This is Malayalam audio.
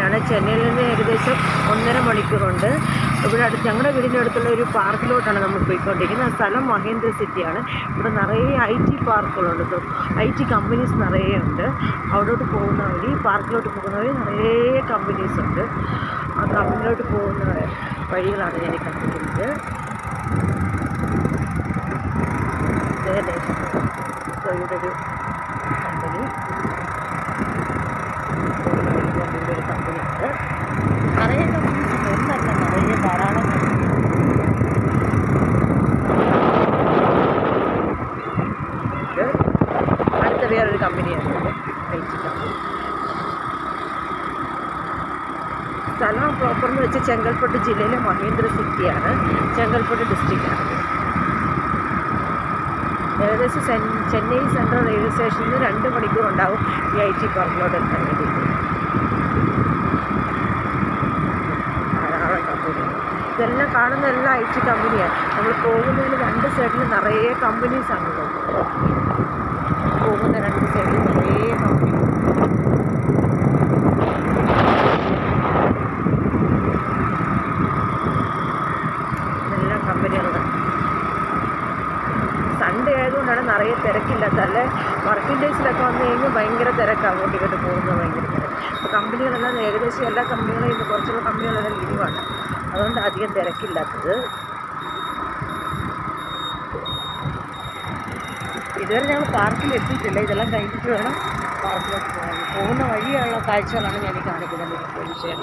ട്രെയിനാണ്. ചെന്നൈയിൽ നിന്ന് ഏകദേശം 1.5 മണിക്കൂറുണ്ട്. ഇവിടെ ഞങ്ങളുടെ വീടിൻ്റെ അടുത്തുള്ള ഒരു പാർക്കിലോട്ടാണ് നമ്മൾ പോയിക്കൊണ്ടിരിക്കുന്നത്. ആ സ്ഥലം മഹേന്ദ്ര സിറ്റിയാണ്. ഇവിടെ നിറയെ IT പാർക്കുകളുണ്ട്, IT കമ്പനീസ് നിറയെ ഉണ്ട്. അവിടോട്ട് പോകുന്ന വഴി, പാർക്കിലോട്ട് പോകുന്ന വഴി നിറയെ കമ്പനീസ് ഉണ്ട്. ആ കമ്പനിയിലോട്ട് പോകുന്ന വഴികളാണ് ഞാൻ കണ്ടിരിക്കുന്നത്. ഇവിടെ ഒരു കമ്പനി, ഒരു കമ്പനി ഉണ്ട്. നിറയെ കമ്പനീസ് ഉണ്ട്, ഒന്നല്ല നിറയെ ധാരാളം അടുത്ത വേറൊരു കമ്പനിയാണ് IT കമ്പനി. സ്ഥലം പ്രോപ്പർന്ന് വെച്ച് ചെങ്കൽപ്പെട്ട് ജില്ലയിലെ മഹേന്ദ്ര സിറ്റിയാണ്, ചെങ്കൽപ്പെട്ട് ഡിസ്ട്രിക്റ്റാണ്. ഏകദേശം ചെന്നൈ സെൻട്രൽ റെയിൽവേ സ്റ്റേഷനിൽ നിന്ന് 2 മണിക്കൂർ ഉണ്ടാവും ഈ IT പാർക്കിലോട്ട് എത്താൻ വേണ്ടിയിട്ട്. ധാരാളം കമ്പനികൾ, ഇതെല്ലാം കാണുന്നതെല്ലാം IT കമ്പനിയാണ്. നമ്മൾ പോകുന്നതിന് 2 സൈഡിൽ നിറയെ കമ്പനീസാണുള്ളത്. പോകുന്ന 2 സൈഡിൽ നിറയെ കമ്പനി. ഇതെല്ലാം കമ്പനികളുടെ. സൺഡേ ആയതുകൊണ്ടാണ് നിറയെ തിരക്കില്ലാത്ത. അല്ലേ വർക്കിംഗ് ഡേയ്സിലൊക്കെ വന്നു കഴിഞ്ഞാൽ ഭയങ്കര തിരക്കാണ്, അങ്ങോട്ട് ഇങ്ങോട്ട് പോകുന്നത് ഭയങ്കര തിരക്ക്. അപ്പോൾ കമ്പനികളെല്ലാം ഏകദേശം എല്ലാ കമ്പനികളും ഇന്ന് കുറച്ചുള്ള കമ്പനികളെല്ലാം ലീവാണ്, അതുകൊണ്ട് അധികം തിരക്കില്ലാത്തത്. ഇതുവരെ ഞങ്ങൾ പാർക്കിൽ എത്തിയിട്ടില്ല, ഇതെല്ലാം കഴിഞ്ഞിട്ട് വേണം പാർക്കിലോട്ട് പോകാൻ. പോകുന്ന വഴിയുള്ള കാഴ്ചകളാണ് ഞാൻ ഈ കാണിക്കുന്നത്. വിഷയം